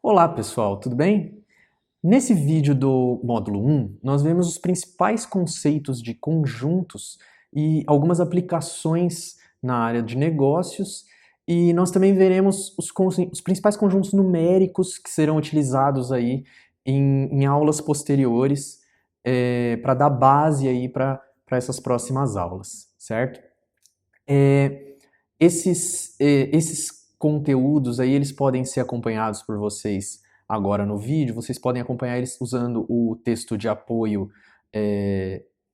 Olá pessoal, tudo bem? Nesse vídeo do módulo 1, nós vemos os principais conceitos de conjuntos e algumas aplicações na área de negócios, e nós também veremos os principais conjuntos numéricos que serão utilizados aí em aulas posteriores para dar base aí para essas próximas aulas, certo? É, esses conteúdos aí, eles podem ser acompanhados por vocês agora no vídeo, vocês podem acompanhar eles usando o texto de apoio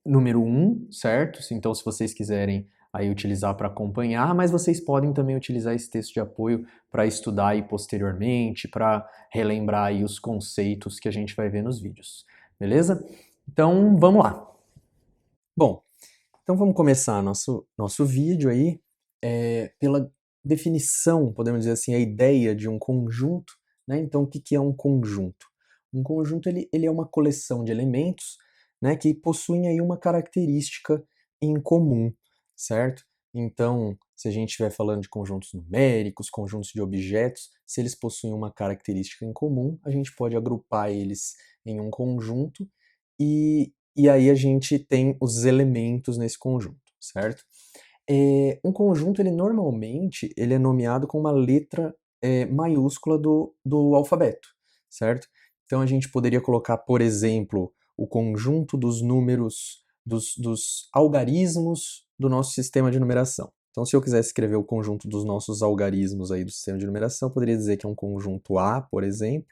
número 1, certo? Então, se vocês quiserem aí utilizar para acompanhar, mas vocês podem também utilizar esse texto de apoio para estudar aí posteriormente, para relembrar aí os conceitos que a gente vai ver nos vídeos, beleza? Então, vamos lá. Bom, então vamos começar nosso vídeo aí pela definição, podemos dizer assim, a ideia de um conjunto, né? Então o que que é um conjunto? Um conjunto ele é uma coleção de elementos, né, que possuem aí uma característica em comum, certo? Então, se a gente estiver falando de conjuntos numéricos, conjuntos de objetos, se eles possuem uma característica em comum, a gente pode agrupar eles em um conjunto e aí a gente tem os elementos nesse conjunto, certo? Um conjunto, ele normalmente ele é nomeado com uma letra maiúscula do alfabeto, certo? Então a gente poderia colocar, por exemplo, o conjunto dos números, dos algarismos do nosso sistema de numeração. Então, se eu quisesse escrever o conjunto dos nossos algarismos aí do sistema de numeração, eu poderia dizer que é um conjunto A, por exemplo,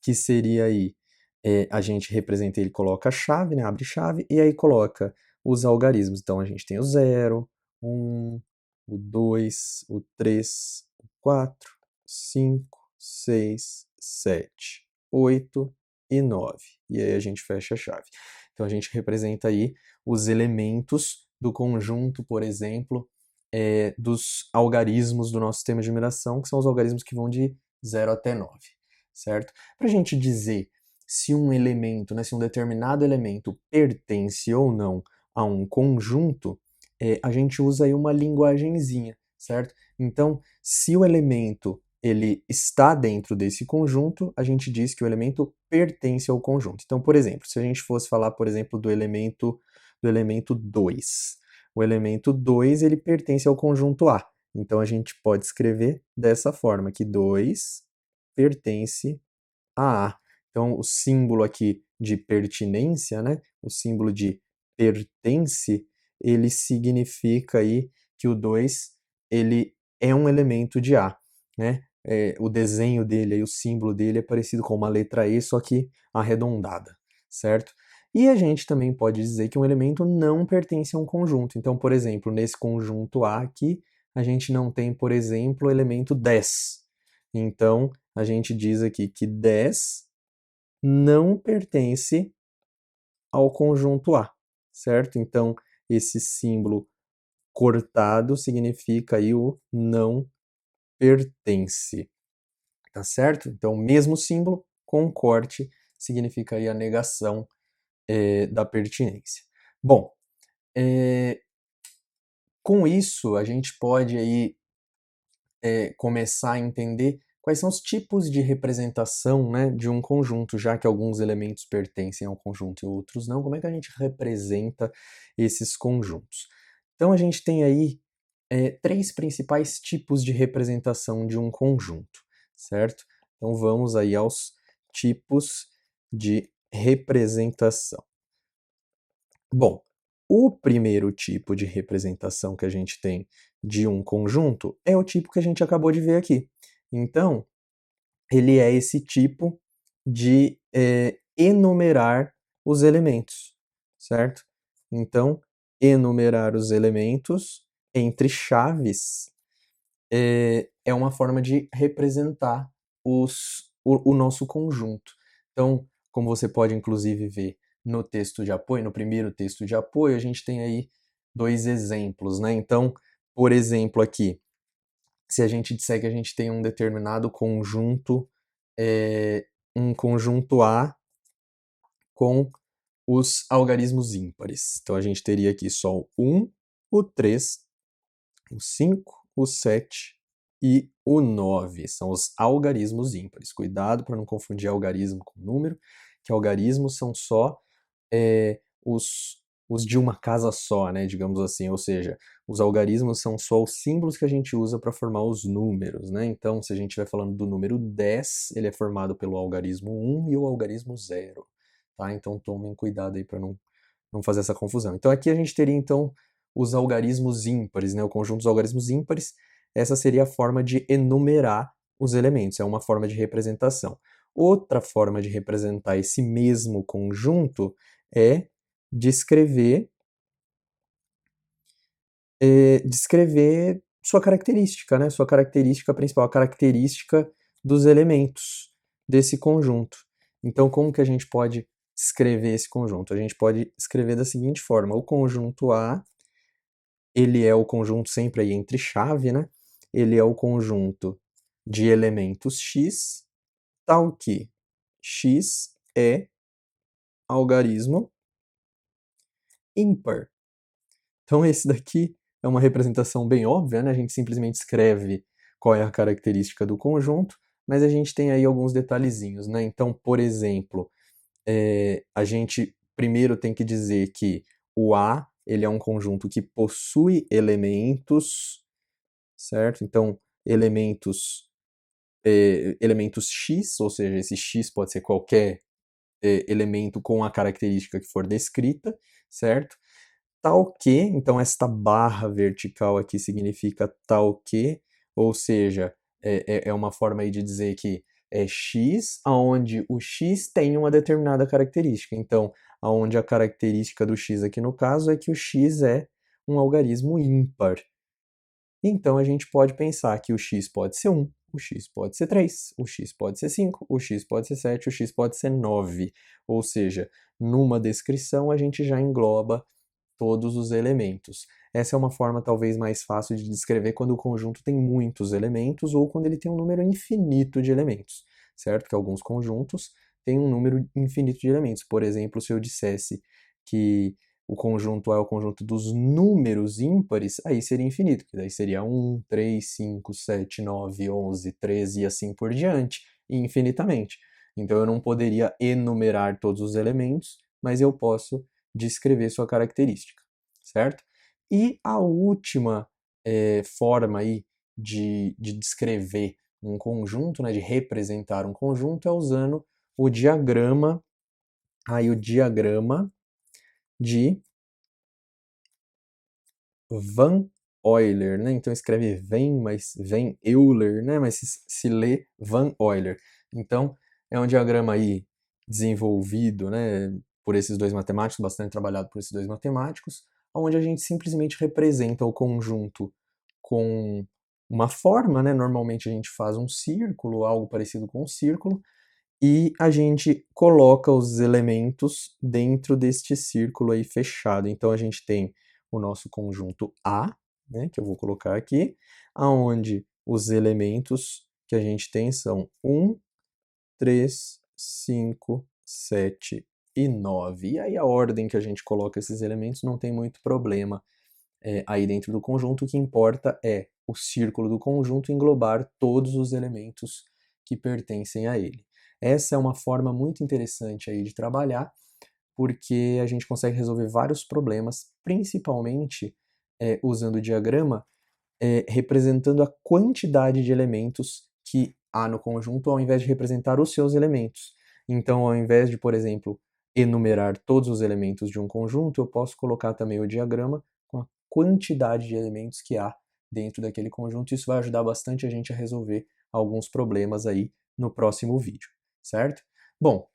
que seria aí, a gente representa ele, coloca a chave, né, abre chave, e aí coloca os algarismos. Então a gente tem o 0, 1, o 2, o 3, o 4, 5, 6, 7, 8 e 9. E aí a gente fecha a chave. Então a gente representa aí os elementos do conjunto, por exemplo, dos algarismos do nosso sistema de numeração, que são os algarismos que vão de 0 até 9, certo? Para a gente dizer se um elemento, né, se um determinado elemento pertence ou não a um conjunto, a gente usa aí uma linguagenzinha, certo? Então, se o elemento ele está dentro desse conjunto, a gente diz que o elemento pertence ao conjunto. Então, por exemplo, se a gente fosse falar, por exemplo, do elemento 2, o elemento 2 ele pertence ao conjunto A. Então a gente pode escrever dessa forma, que 2 pertence a A. Então o símbolo aqui de pertinência, né? O símbolo de pertence, ele significa aí que o 2 ele é um elemento de A, né? O desenho dele, aí, o símbolo dele é parecido com uma letra E, só que arredondada, certo? E a gente também pode dizer que um elemento não pertence a um conjunto. Então, por exemplo, nesse conjunto A aqui, a gente não tem, por exemplo, o elemento 10. Então, a gente diz aqui que 10 não pertence ao conjunto A, certo? Então, esse símbolo cortado significa aí o não pertence, tá certo? Então, mesmo símbolo com corte significa aí a negação da pertinência. Bom, com isso a gente pode aí começar a entender quais são os tipos de representação, né, de um conjunto, já que alguns elementos pertencem ao conjunto e outros não, como é que a gente representa esses conjuntos? Então a gente tem aí três principais tipos de representação de um conjunto, certo? Então vamos aí aos tipos de representação. Bom, o primeiro tipo de representação que a gente tem de um conjunto é o tipo que a gente acabou de ver aqui. Então, ele é esse tipo de enumerar os elementos, certo? Então, enumerar os elementos entre chaves é uma forma de representar o nosso conjunto. Então, como você pode inclusive ver no texto de apoio, no primeiro texto de apoio, a gente tem aí dois exemplos, né? Então, por exemplo, aqui, se a gente disser que a gente tem um determinado conjunto, um conjunto A com os algarismos ímpares. Então, a gente teria aqui só o 1, o 3, o 5, o 7 e o 9. São os algarismos ímpares. Cuidado para não confundir algarismo com número, que algarismos são só os de uma casa só, né, digamos assim, ou seja, os algarismos são só os símbolos que a gente usa para formar os números, né? Então, se a gente estiver falando do número 10, ele é formado pelo algarismo 1 e o algarismo 0, tá? Então, tomem cuidado aí para não fazer essa confusão. Então, aqui a gente teria, então, os algarismos ímpares, né? O conjunto dos algarismos ímpares, essa seria a forma de enumerar os elementos, é uma forma de representação. Outra forma de representar esse mesmo conjunto é descrever sua característica, né? Sua característica principal, a característica dos elementos desse conjunto. Então, como que a gente pode escrever esse conjunto? A gente pode escrever da seguinte forma: o conjunto A, ele é o conjunto sempre aí entre chave, né? Ele é o conjunto de elementos X, tal que X é algarismo ímpar. Então esse daqui é uma representação bem óbvia, né? A gente simplesmente escreve qual é a característica do conjunto, mas a gente tem aí alguns detalhezinhos, né? Então, por exemplo, a gente primeiro tem que dizer que o A, ele é um conjunto que possui elementos, certo? Então, elementos X, ou seja, esse X pode ser qualquer elemento com a característica que for descrita, certo? Tal que, então esta barra vertical aqui significa tal que, ou seja, é uma forma aí de dizer que é x, aonde o x tem uma determinada característica. Então, aonde a característica do x aqui no caso é que o x é um algarismo ímpar. Então, a gente pode pensar que o x pode ser 1, o x pode ser 3, o x pode ser 5, o x pode ser 7, o x pode ser 9. Ou seja, numa descrição a gente já engloba todos os elementos. Essa é uma forma talvez mais fácil de descrever quando o conjunto tem muitos elementos ou quando ele tem um número infinito de elementos, certo? Porque alguns conjuntos têm um número infinito de elementos. Por exemplo, se eu dissesse que o conjunto A é o conjunto dos números ímpares, aí seria infinito, que daí seria 1, 3, 5, 7, 9, 11, 13 e assim por diante, infinitamente. Então eu não poderia enumerar todos os elementos, mas eu posso descrever sua característica, certo? E a última forma aí de descrever um conjunto, né, de representar um conjunto, é usando o diagrama, aí o diagrama de Van Euler, né? Então escreve Venn, mas vem Euler, né? Mas se lê Van Euler. Então é um diagrama aí desenvolvido, né, por esses dois matemáticos, bastante trabalhado por esses dois matemáticos, onde a gente simplesmente representa o conjunto com uma forma, né? Normalmente a gente faz um círculo, algo parecido com um círculo, e a gente coloca os elementos dentro deste círculo aí fechado. Então a gente tem o nosso conjunto A, né, que eu vou colocar aqui, aonde os elementos que a gente tem são 1, 3, 5, 7 e 9. E aí a ordem que a gente coloca esses elementos não tem muito problema aí dentro do conjunto. O que importa é o círculo do conjunto englobar todos os elementos que pertencem a ele. Essa é uma forma muito interessante aí de trabalhar, porque a gente consegue resolver vários problemas, principalmente usando o diagrama, representando a quantidade de elementos que há no conjunto, ao invés de representar os seus elementos. Então, ao invés de, por exemplo, enumerar todos os elementos de um conjunto, eu posso colocar também o diagrama com a quantidade de elementos que há dentro daquele conjunto. Isso vai ajudar bastante a gente a resolver alguns problemas aí no próximo vídeo, certo? Bom,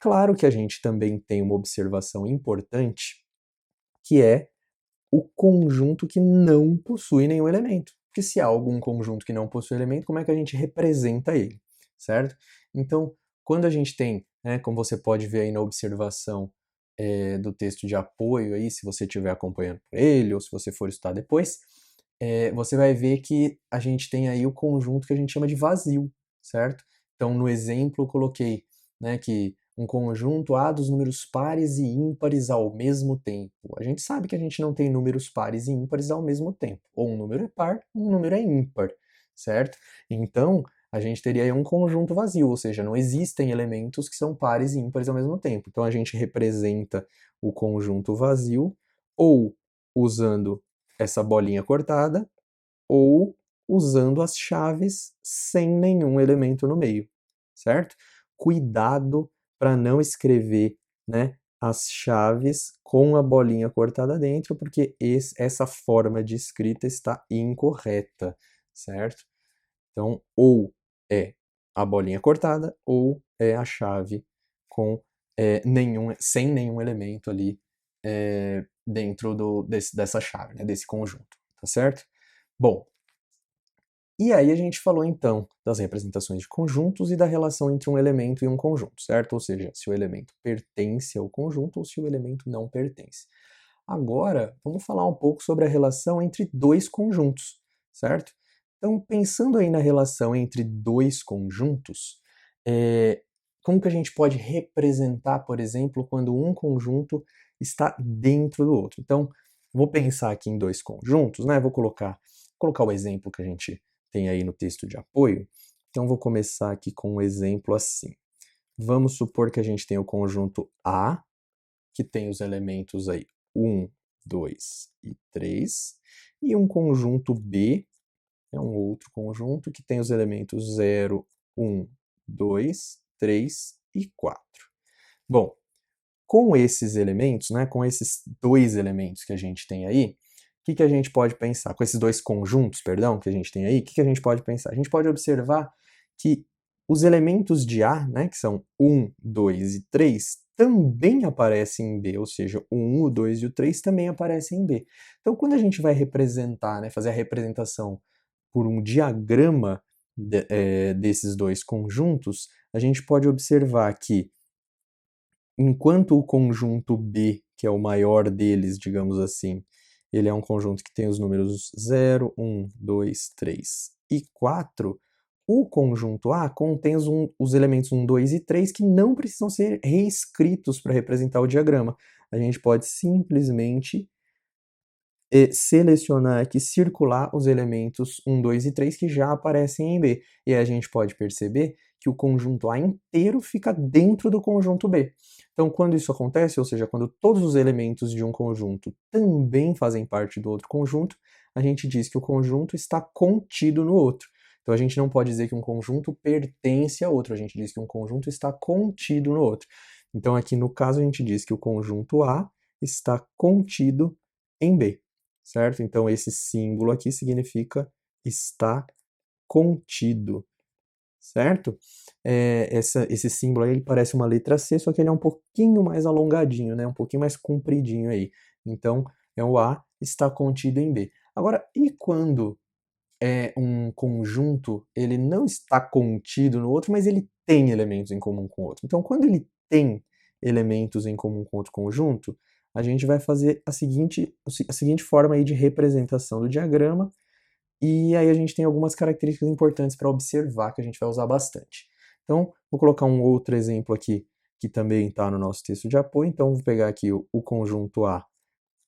claro que a gente também tem uma observação importante, que é o conjunto que não possui nenhum elemento. Porque se há algum conjunto que não possui elemento, como é que a gente representa ele, certo? Então, quando a gente tem, né, como você pode ver aí na observação do texto de apoio, aí, se você estiver acompanhando por ele, ou se você for estudar depois, você vai ver que a gente tem aí o conjunto que a gente chama de vazio, certo? Então, no exemplo, eu coloquei, né, que um conjunto A dos números pares e ímpares ao mesmo tempo. A gente sabe que a gente não tem números pares e ímpares ao mesmo tempo. Ou um número é par, um número é ímpar, certo? Então, a gente teria aí um conjunto vazio, ou seja, não existem elementos que são pares e ímpares ao mesmo tempo. Então, a gente representa o conjunto vazio ou usando essa bolinha cortada ou usando as chaves sem nenhum elemento no meio, certo? Cuidado para não escrever, né, as chaves com a bolinha cortada dentro, porque essa forma de escrita está incorreta, certo? Então, ou é a bolinha cortada, ou é a chave com sem nenhum elemento ali dentro dessa chave, né, desse conjunto, tá certo? Bom, e aí a gente falou então das representações de conjuntos e da relação entre um elemento e um conjunto, certo? Ou seja, se o elemento pertence ao conjunto ou se o elemento não pertence. Agora, vamos falar um pouco sobre a relação entre dois conjuntos, certo? Então, pensando aí na relação entre dois conjuntos, como que a gente pode representar, por exemplo, quando um conjunto está dentro do outro? Então, vou pensar aqui em dois conjuntos, né? Vou colocar o exemplo que a gente tem aí no texto de apoio. Então, vou começar aqui com um exemplo assim. Vamos supor que a gente tem o conjunto A, que tem os elementos aí 1, 2 e 3, e um conjunto B, é um outro conjunto que tem os elementos 0, 1, 2, 3 e 4. Bom, com esses elementos, né, com esses dois elementos que a gente tem aí, o que a gente pode pensar? Com esses dois conjuntos, perdão, que a gente tem aí, o que a gente pode pensar? A gente pode observar que os elementos de A, né, que são 1, 2 e 3, também aparecem em B, ou seja, o 1, o 2 e o 3 também aparecem em B. Então, quando a gente vai representar, né, fazer a representação por um diagrama desses dois conjuntos, a gente pode observar que enquanto o conjunto B, que é o maior deles, digamos assim, ele é um conjunto que tem os números 0, 1, 2, 3 e 4, o conjunto A contém os elementos 1, 2 e 3 que não precisam ser reescritos para representar o diagrama. A gente pode simplesmente selecionar aqui, circular os elementos 1, 2 e 3 que já aparecem em B. E aí a gente pode perceber que o conjunto A inteiro fica dentro do conjunto B. Então, quando isso acontece, ou seja, quando todos os elementos de um conjunto também fazem parte do outro conjunto, a gente diz que o conjunto está contido no outro. Então, a gente não pode dizer que um conjunto pertence a outro, a gente diz que um conjunto está contido no outro. Então, aqui no caso, a gente diz que o conjunto A está contido em B, certo? Então, esse símbolo aqui significa está contido, certo? Esse símbolo aí ele parece uma letra C, só que ele é um pouquinho mais alongadinho, né? Um pouquinho mais compridinho aí. Então, o A está contido em B. Agora, e quando um conjunto, ele não está contido no outro, mas ele tem elementos em comum com o outro? Então, quando ele tem elementos em comum com outro conjunto, a gente vai fazer a seguinte forma aí de representação do diagrama, e aí a gente tem algumas características importantes para observar que a gente vai usar bastante. Então, vou colocar um outro exemplo aqui que também está no nosso texto de apoio. Então, vou pegar aqui o conjunto A,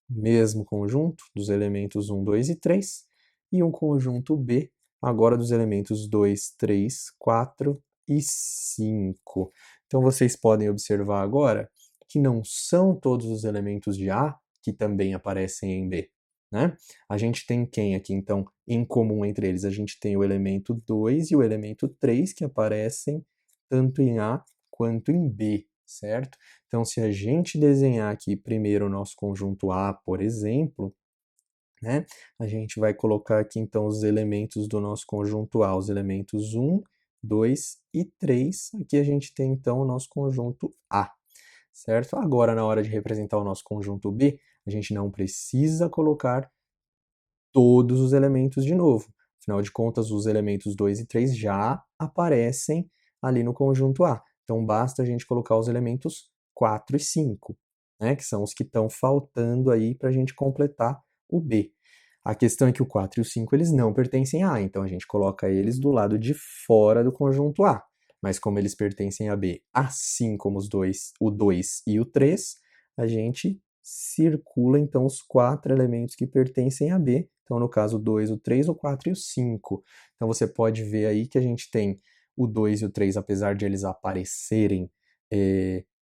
mesmo conjunto dos elementos 1, 2 e 3, e um conjunto B, agora dos elementos 2, 3, 4 e 5. Então, vocês podem observar agora que não são todos os elementos de A que também aparecem em B, né? A gente tem quem aqui, então, em comum entre eles? A gente tem o elemento 2 e o elemento 3 que aparecem tanto em A quanto em B, certo? Então, se a gente desenhar aqui primeiro o nosso conjunto A, por exemplo, né, a gente vai colocar aqui então os elementos do nosso conjunto A, os elementos 1, 2 e 3. Aqui a gente tem então o nosso conjunto A, certo? Agora, na hora de representar o nosso conjunto B, a gente não precisa colocar todos os elementos de novo. Afinal de contas, os elementos 2 e 3 já aparecem ali no conjunto A. Então, basta a gente colocar os elementos 4 e 5, né, que são os que estão faltando aí para a gente completar o B. A questão é que o 4 e o 5 eles não pertencem a A, então a gente coloca eles do lado de fora do conjunto A. Mas como eles pertencem a B, assim como o 2 e o 3, a gente circula, então, os 4 elementos que pertencem a B. Então, no caso, o 2, o 3, o 4 e o 5. Então, você pode ver aí que a gente tem o 2 e o 3, apesar de eles aparecerem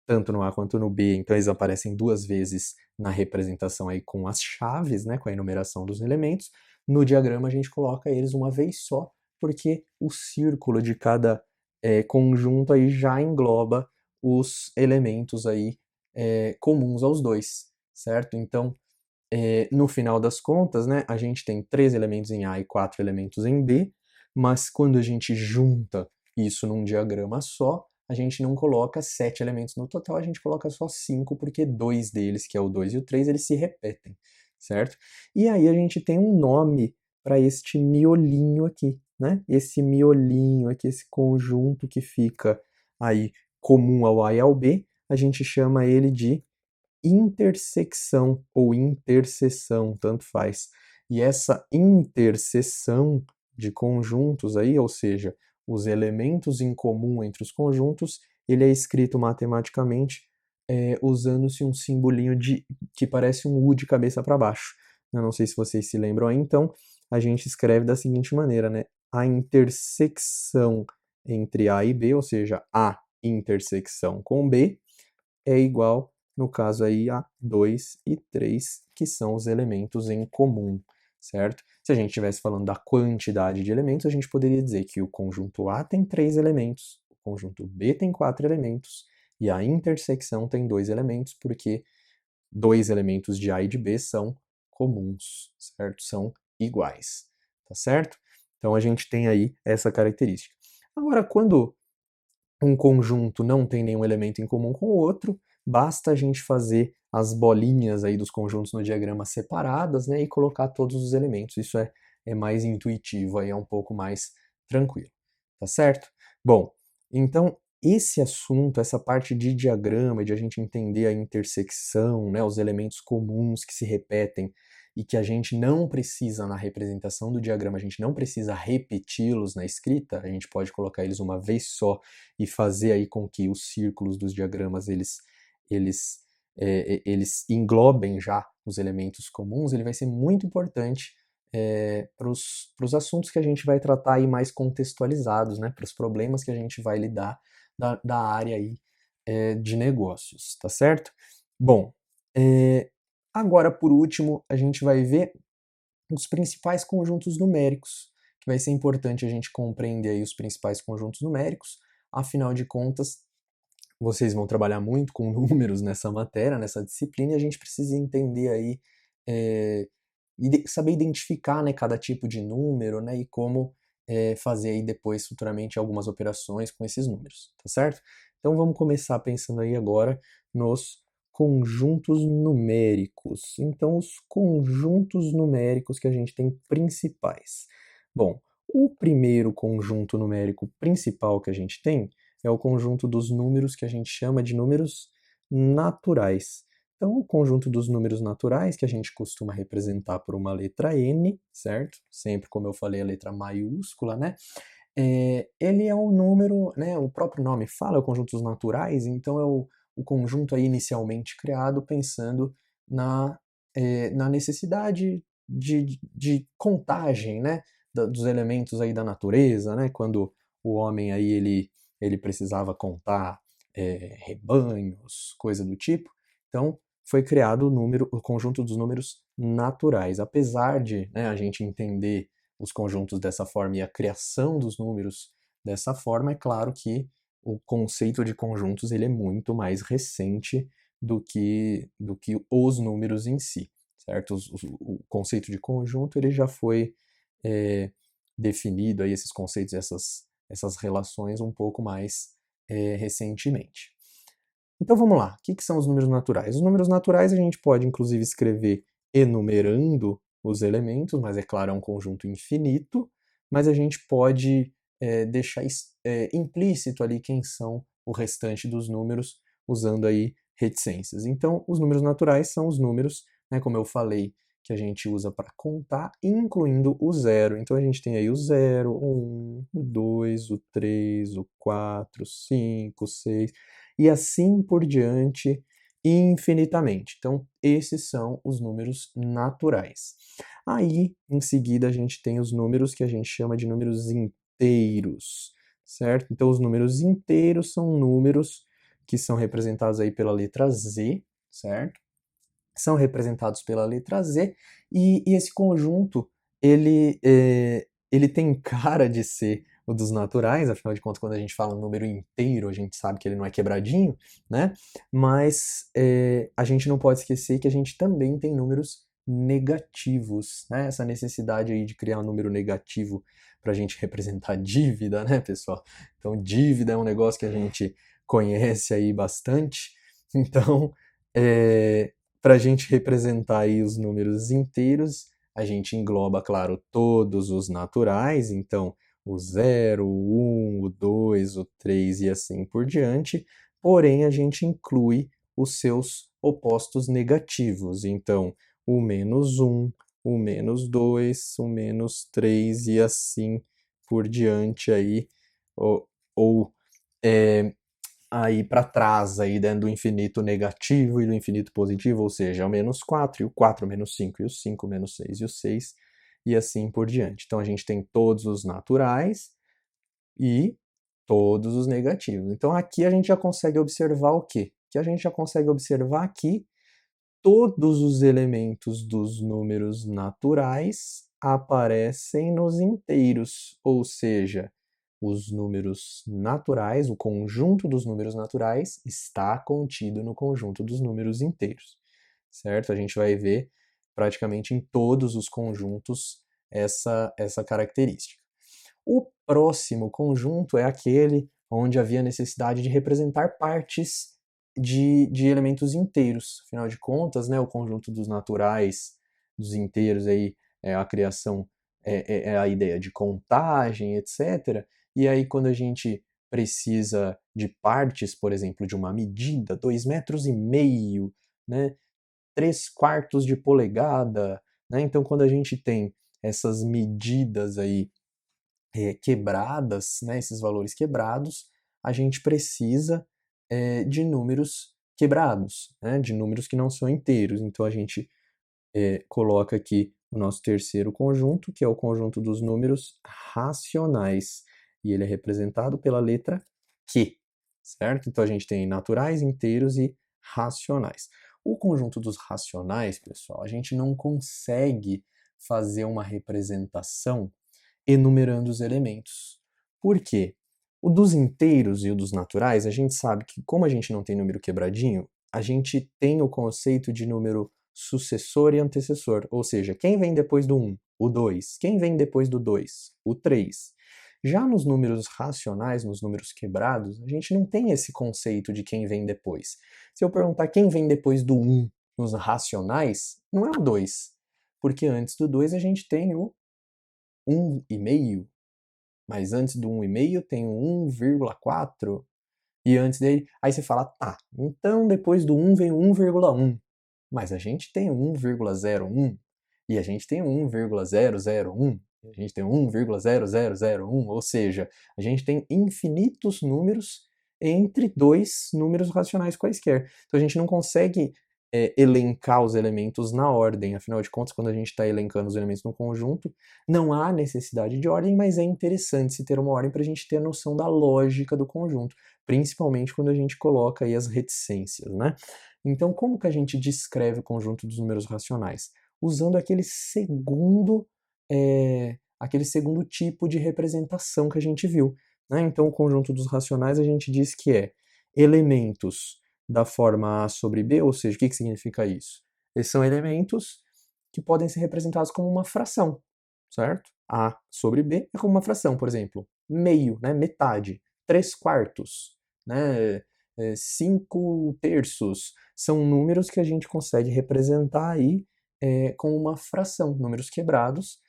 tanto no A quanto no B, então eles aparecem 2 vezes na representação aí com as chaves, né, com a enumeração dos elementos. No diagrama a gente coloca eles uma vez só, porque o círculo de cada conjunto aí já engloba os elementos aí comuns aos dois, certo? Então, no final das contas, né, a gente tem 3 elementos em A e 4 elementos em B, mas quando a gente junta isso num diagrama só, a gente não coloca 7 elementos no total, a gente coloca só 5, porque 2 deles, que é o 2 e o 3, eles se repetem, certo? E aí a gente tem um nome para este miolinho aqui, né? Esse miolinho aqui, esse conjunto que fica aí comum ao A e ao B, a gente chama ele de intersecção ou interseção, tanto faz. E essa interseção de conjuntos aí, ou seja, os elementos em comum entre os conjuntos, ele é escrito matematicamente usando-se um simbolinho que parece um U de cabeça para baixo. Eu não sei se vocês se lembram aí, então a gente escreve da seguinte maneira, né? A intersecção entre A e B, ou seja, A intersecção com B, é igual, no caso aí, a 2 e 3, que são os elementos em comum, certo? Se a gente estivesse falando da quantidade de elementos, a gente poderia dizer que o conjunto A tem 3 elementos, o conjunto B tem 4 elementos, e a intersecção tem 2 elementos, porque 2 elementos de A e de B são comuns, certo? São iguais, tá certo? Então a gente tem aí essa característica. Agora, quando um conjunto não tem nenhum elemento em comum com o outro, basta a gente fazer as bolinhas aí dos conjuntos no diagrama separadas, né, e colocar todos os elementos. Isso é mais intuitivo, aí é um pouco mais tranquilo, tá certo? Bom, então esse assunto, essa parte de diagrama, de a gente entender a intersecção, né, os elementos comuns que se repetem e que a gente não precisa, na representação do diagrama, a gente não precisa repeti-los na escrita, a gente pode colocar eles uma vez só e fazer aí com que os círculos dos diagramas eles englobem já os elementos comuns, ele vai ser muito importante para os assuntos que a gente vai tratar aí mais contextualizados, né, para os problemas que a gente vai lidar da área aí de negócios, tá certo? Bom, agora por último a gente vai ver os principais conjuntos numéricos, que vai ser importante a gente compreender aí os principais conjuntos numéricos, afinal de contas, vocês vão trabalhar muito com números nessa matéria, nessa disciplina, e a gente precisa entender aí, saber identificar, né, cada tipo de número, né, e como fazer aí depois, futuramente, algumas operações com esses números, tá certo? Então vamos começar pensando aí agora nos conjuntos numéricos. Então, os conjuntos numéricos que a gente tem principais. Bom, o primeiro conjunto numérico principal que a gente tem é o conjunto dos números que a gente chama de números naturais. Então, o conjunto dos números naturais, que a gente costuma representar por uma letra N, certo? Sempre, como eu falei, a letra maiúscula, né? Ele é um número, né? O próprio nome fala, é o conjunto dos naturais, então é o conjunto aí inicialmente criado pensando na necessidade de contagem, né? Dos elementos aí da natureza, né? Quando o homem aí ele precisava contar rebanhos, coisa do tipo. Então, foi criado o conjunto dos números naturais. Apesar de, né, a gente entender os conjuntos dessa forma e a criação dos números dessa forma, é claro que o conceito de conjuntos ele é muito mais recente do que os números em si, certo? O conceito de conjunto ele já foi definido, aí, esses conceitos, essas relações um pouco mais recentemente. Então vamos lá, o que são os números naturais? Os números naturais a gente pode inclusive escrever enumerando os elementos, mas é claro, é um conjunto infinito, mas a gente pode deixar implícito ali quem são o restante dos números, usando aí reticências. Então, os números naturais são os números, né, como eu falei, que a gente usa para contar, incluindo o zero. Então a gente tem aí o 0, o 1, o 2, o 3, o 4, o 5, o 6, e assim por diante, infinitamente. Então, esses são os números naturais. Aí, em seguida, a gente tem os números que a gente chama de números inteiros, certo? Então, os números inteiros são números que são representados aí pela letra Z, certo? São representados pela letra Z, e esse conjunto, ele tem cara de ser o dos naturais, afinal de contas, quando a gente fala um número inteiro, a gente sabe que ele não é quebradinho, né? Mas a gente não pode esquecer que a gente também tem números negativos, né? Essa necessidade aí de criar um número negativo para a gente representar dívida, né, pessoal? Então, dívida é um negócio que a gente conhece aí bastante. Então, para a gente representar aí os números inteiros, a gente engloba, claro, todos os naturais, então o 0, o 1, o 2, o 3 e assim por diante, porém a gente inclui os seus opostos negativos, então o -1, o -2, o -3 e assim por diante aí, ou aí para trás aí dentro do infinito negativo e do infinito positivo, ou seja, o -4 e o 4 menos 5 e o 5 menos 6 e o 6 e assim por diante. Então a gente tem todos os naturais e todos os negativos. Então aqui a gente já consegue observar o quê? Que a gente já consegue observar que todos os elementos dos números naturais aparecem nos inteiros, ou seja, os números naturais, o conjunto dos números naturais está contido no conjunto dos números inteiros, certo? A gente vai ver praticamente em todos os conjuntos essa característica. O próximo conjunto é aquele onde havia necessidade de representar partes de elementos inteiros. Afinal de contas, né, o conjunto dos naturais, dos inteiros, aí, é a criação, é a ideia de contagem, etc. E aí, quando a gente precisa de partes, por exemplo, de uma medida, 2,5 metros, né, 3/4 de polegada, né? Então, quando a gente tem essas medidas aí quebradas, né, esses valores quebrados, a gente precisa de números quebrados, né, de números que não são inteiros. Então a gente coloca aqui o nosso terceiro conjunto, que é o conjunto dos números racionais, e ele é representado pela letra Q, certo? Então a gente tem naturais, inteiros e racionais. O conjunto dos racionais, pessoal, a gente não consegue fazer uma representação enumerando os elementos. Por quê? O dos inteiros e o dos naturais, a gente sabe que, como a gente não tem número quebradinho, a gente tem o conceito de número sucessor e antecessor, ou seja, quem vem depois do 1? O 2. Quem vem depois do 2? O 3. Já nos números racionais, nos números quebrados, a gente não tem esse conceito de quem vem depois. Se eu perguntar quem vem depois do 1 nos racionais, não é o 2, porque antes do 2 a gente tem o 1,5, mas antes do 1,5 tem o 1,4, e antes dele, aí você fala, tá, então depois do 1 vem o 1,1, mas a gente tem o 1,01, e a gente tem o 1,001, e a gente tem o 1,0001, ou seja, a gente tem infinitos números entre dois números racionais quaisquer. Então a gente não consegue elencar os elementos na ordem, afinal de contas, quando a gente está elencando os elementos no conjunto, não há necessidade de ordem, mas é interessante se ter uma ordem para a gente ter a noção da lógica do conjunto, principalmente quando a gente coloca aí as reticências, né? Então, como que a gente descreve o conjunto dos números racionais? Usando aquele segundo tipo de representação que a gente viu, né? Então, o conjunto dos racionais a gente diz que é elementos da forma A sobre B, ou seja, o que significa isso? Eles são elementos que podem ser representados como uma fração, certo? A sobre B é como uma fração, por exemplo, meio, né, metade, 3/4, né, 5/3, são números que a gente consegue representar aí com uma fração, números quebrados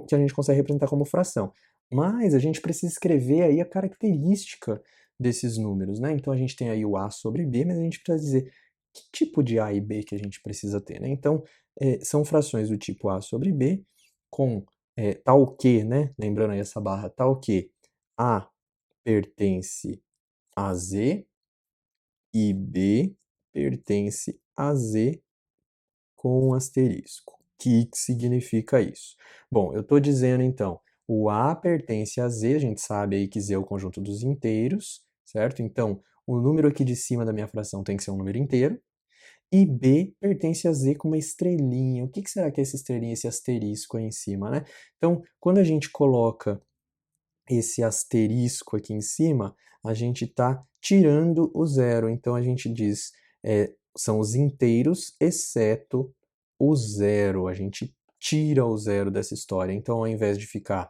que a gente consegue representar como fração. Mas a gente precisa escrever aí a característica desses números, né? Então a gente tem aí o A sobre B, mas a gente precisa dizer que tipo de A e B que a gente precisa ter, né? Então são frações do tipo A sobre B com tal que, né? Lembrando aí essa barra, tal que A pertence a Z e B pertence a Z com um asterisco. O que significa isso? Bom, eu estou dizendo então, o A pertence a Z, a gente sabe aí que Z é o conjunto dos inteiros, certo? Então, o número aqui de cima da minha fração tem que ser um número inteiro. E B pertence a Z com uma estrelinha. O que será que é essa estrelinha, esse asterisco aí em cima, né? Então, quando a gente coloca esse asterisco aqui em cima, a gente está tirando o zero. Então, a gente diz, são os inteiros, exceto o zero. A gente tira o zero dessa história. Então, ao invés de ficar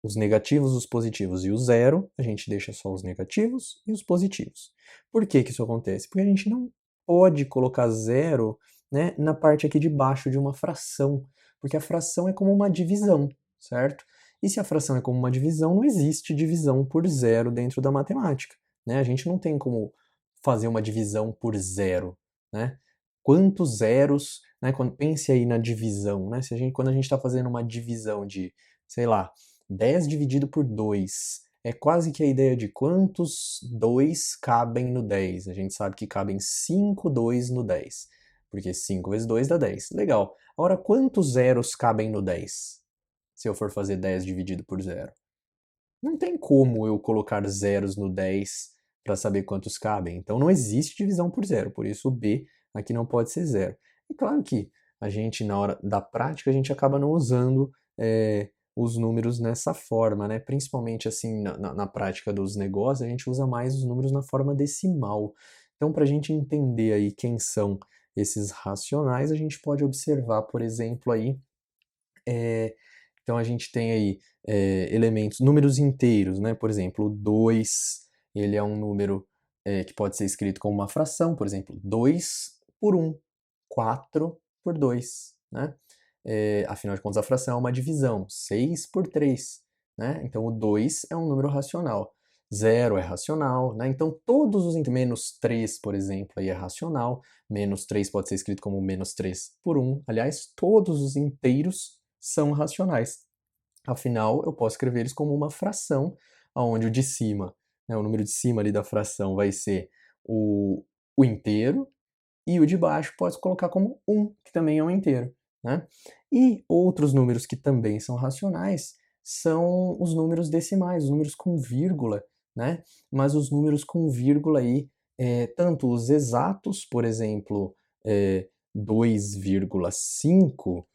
os negativos, os positivos e o zero, a gente deixa só os negativos e os positivos. Por que que isso acontece? Porque a gente não pode colocar zero, né, na parte aqui de baixo de uma fração, porque a fração é como uma divisão, certo? E se a fração é como uma divisão, não existe divisão por zero dentro da matemática, né? A gente não tem como fazer uma divisão por zero, né? Quantos zeros, né? Pense aí na divisão, né? Quando a gente está fazendo uma divisão de, sei lá, 10 dividido por 2 é quase que a ideia de quantos 2 cabem no 10. A gente sabe que cabem 5 2 no 10, porque 5 vezes 2 dá 10. Legal. Agora, quantos zeros cabem no 10? Se eu for fazer 10 dividido por zero? Não tem como eu colocar zeros no 10 para saber quantos cabem. Então não existe divisão por zero, por isso o B aqui não pode ser zero. E claro que a gente, na hora da prática, a gente acaba não usando os números nessa forma, né? Principalmente assim na prática dos negócios, a gente usa mais os números na forma decimal. Então, para a gente entender aí quem são esses racionais, a gente pode observar, por exemplo, aí então a gente tem aí elementos, números inteiros, né? Por exemplo, o 2, ele é um número que pode ser escrito como uma fração, por exemplo, 2 por 1, 4 por 2, né? Afinal de contas, a fração é uma divisão, 6 por 3, né? Então o 2 é um número racional. 0 é racional, né? Então todos os menos 3, por exemplo, aí é racional. Menos 3 pode ser escrito como menos 3 por 1. Aliás, todos os inteiros são racionais. Afinal, eu posso escrever eles como uma fração, onde o de cima, né, o número de cima ali da fração vai ser o inteiro, e o de baixo pode colocar como 1, que também é um inteiro, né? E outros números que também são racionais são os números decimais, os números com vírgula, né? Mas os números com vírgula aí, tanto os exatos, por exemplo, 2,5,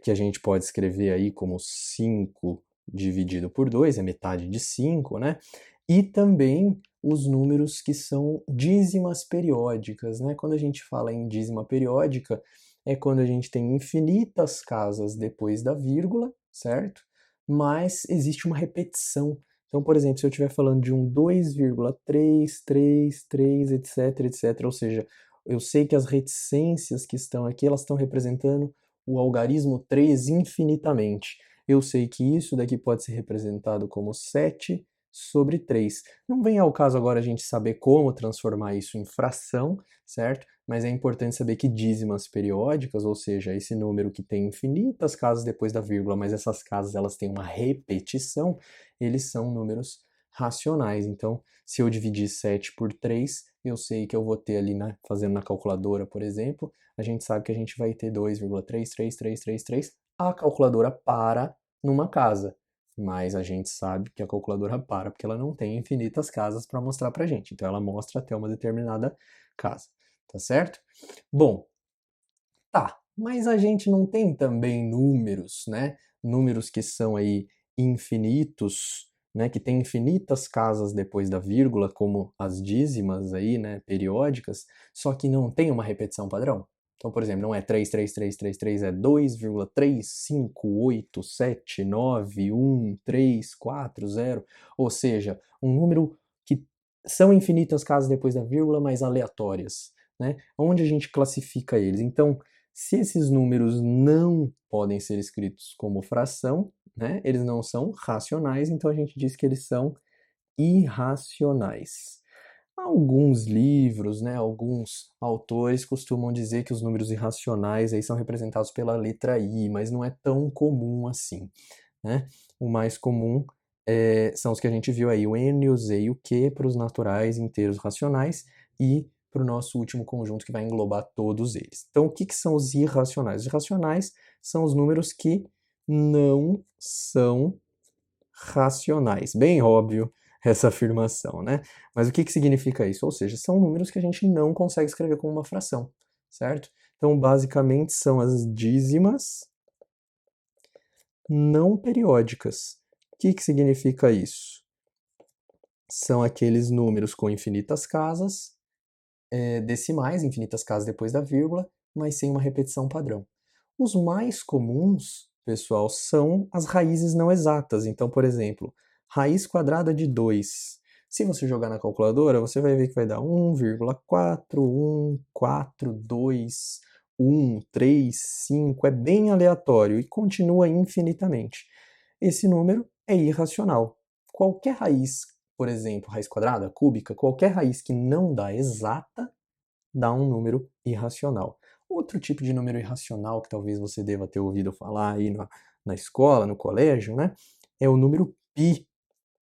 que a gente pode escrever aí como 5 dividido por 2, é metade de 5, né? E também os números que são dízimas periódicas, né? Quando a gente fala em dízima periódica, é quando a gente tem infinitas casas depois da vírgula, certo? Mas existe uma repetição. Então, por exemplo, se eu estiver falando de um 2,333, etc, etc, ou seja, eu sei que as reticências que estão aqui, elas estão representando o algarismo 3 infinitamente. Eu sei que isso daqui pode ser representado como 7 sobre 3. Não vem ao caso agora a gente saber como transformar isso em fração, certo? Mas é importante saber que dízimas periódicas, ou seja, esse número que tem infinitas casas depois da vírgula, mas essas casas elas têm uma repetição, eles são números racionais. Então, se eu dividir 7 por 3, eu sei que eu vou ter ali, né, fazendo na calculadora, por exemplo, a gente sabe que a gente vai ter 2,33333. A calculadora para numa casa, mas a gente sabe que a calculadora para porque ela não tem infinitas casas para mostrar para gente. Então ela mostra até uma determinada casa, tá certo? Bom, tá, mas a gente não tem também números, né? Números que são aí infinitos, né? Que tem infinitas casas depois da vírgula, como as dízimas aí, né? Periódicas, só que não tem uma repetição padrão. Então, por exemplo, não é 33333, é 2,358791340, ou seja, um número que são infinitas casas depois da vírgula, mas aleatórias, né? Onde a gente classifica eles? Então, se esses números não podem ser escritos como fração, né, eles não são racionais, então a gente diz que eles são irracionais. Alguns livros, né, alguns autores costumam dizer que os números irracionais aí são representados pela letra I, mas não é tão comum assim, né? O mais comum são os que a gente viu aí, o N, o Z e o Q para os naturais inteiros racionais e para o nosso último conjunto que vai englobar todos eles. Então, o que são os irracionais? Os irracionais são os números que não são racionais. Bem óbvio essa afirmação, né? Mas o que significa isso? Ou seja, são números que a gente não consegue escrever como uma fração, certo? Então, basicamente, são as dízimas não periódicas. O que significa isso? São aqueles números com infinitas casas, decimais, infinitas casas depois da vírgula, mas sem uma repetição padrão. Os mais comuns, pessoal, são as raízes não exatas. Então, por exemplo, raiz quadrada de 2. Se você jogar na calculadora, você vai ver que vai dar 1,4142, 1, 3, 5. É bem aleatório e continua infinitamente. Esse número é irracional. Qualquer raiz, por exemplo, raiz quadrada, cúbica, qualquer raiz que não dá exata, dá um número irracional. Outro tipo de número irracional que talvez você deva ter ouvido falar aí na escola, no colégio, né? É o número π.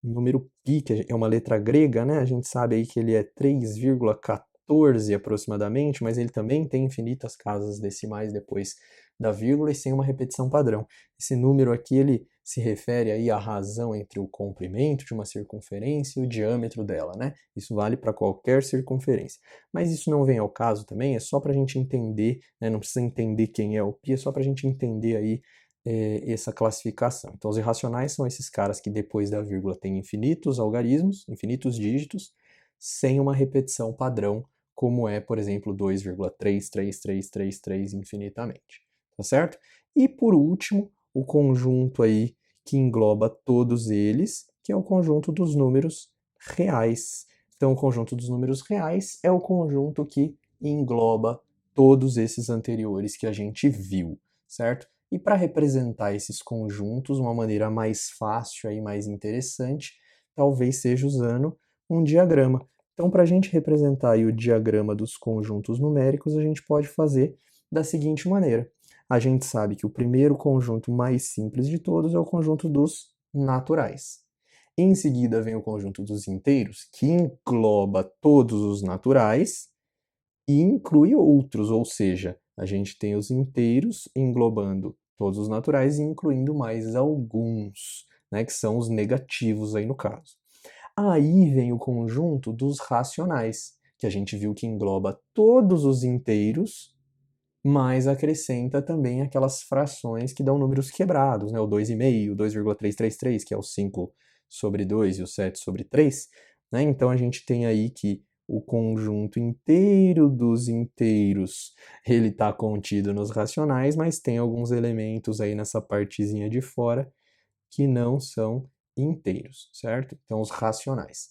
O número π, que é uma letra grega, né? A gente sabe aí que ele é 3,14 aproximadamente, mas ele também tem infinitas casas decimais depois da vírgula e sem uma repetição padrão. Esse número aqui, ele se refere aí à razão entre o comprimento de uma circunferência e o diâmetro dela, né? Isso vale para qualquer circunferência. Mas isso não vem ao caso também, é só para a gente entender, né? Não precisa entender quem é o π, é só para a gente entender aí essa classificação. Então, os irracionais são esses caras que depois da vírgula têm infinitos algarismos, infinitos dígitos, sem uma repetição padrão, como é, por exemplo, 2,33333 infinitamente. Tá certo? E por último, o conjunto aí que engloba todos eles, que é o conjunto dos números reais. Então, o conjunto dos números reais é o conjunto que engloba todos esses anteriores que a gente viu, certo? E para representar esses conjuntos, uma maneira mais fácil e mais interessante, talvez seja usando um diagrama. Então, para a gente representar aí o diagrama dos conjuntos numéricos, a gente pode fazer da seguinte maneira. A gente sabe que o primeiro conjunto mais simples de todos é o conjunto dos naturais. Em seguida vem o conjunto dos inteiros, que engloba todos os naturais e inclui outros, ou seja, a gente tem os inteiros englobando todos os naturais e incluindo mais alguns, né, que são os negativos aí no caso. Aí vem o conjunto dos racionais, que a gente viu que engloba todos os inteiros, mas acrescenta também aquelas frações que dão números quebrados, né, o 2,5, o 2,333, que é o 5 sobre 2 e o 7 sobre 3, né? Então a gente tem aí que o conjunto inteiro dos inteiros, ele está contido nos racionais, mas tem alguns elementos aí nessa partezinha de fora que não são inteiros, certo? Então, os racionais.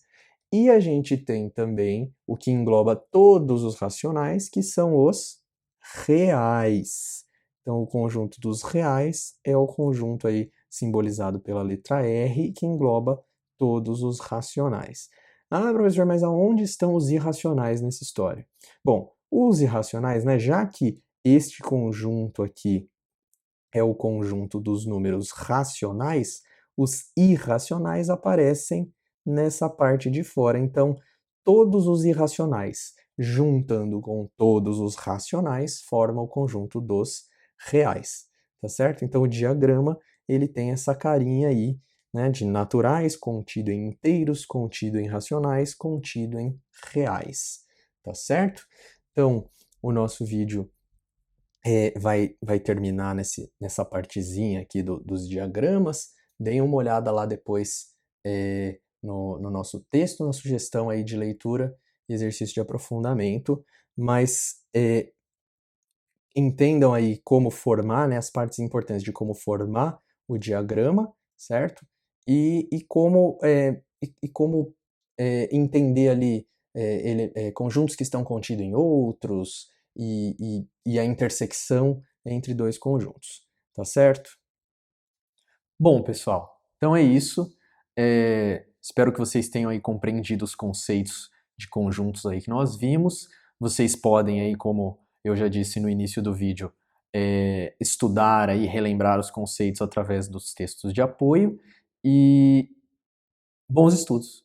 E a gente tem também o que engloba todos os racionais, que são os reais. Então, o conjunto dos reais é o conjunto aí simbolizado pela letra R, que engloba todos os racionais. Ah, professor, mas aonde estão os irracionais nessa história? Bom, os irracionais, né, já que este conjunto aqui é o conjunto dos números racionais, os irracionais aparecem nessa parte de fora. Então, todos os irracionais, juntando com todos os racionais, formam o conjunto dos reais, tá certo? Então, o diagrama, ele tem essa carinha aí, né, de naturais, contido em inteiros, contido em racionais, contido em reais, tá certo? Então, o nosso vídeo vai terminar nessa partezinha aqui dos diagramas. Deem uma olhada lá depois no nosso texto, na sugestão aí de leitura e exercício de aprofundamento, mas entendam aí como formar, né, as partes importantes de como formar o diagrama, certo? E como entender ali conjuntos que estão contidos em outros e a intersecção entre dois conjuntos, tá certo? Bom, pessoal, então é isso. Espero que vocês tenham aí compreendido os conceitos de conjuntos aí que nós vimos. Vocês podem aí, como eu já disse no início do vídeo, estudar aí, relembrar os conceitos através dos textos de apoio e bons estudos!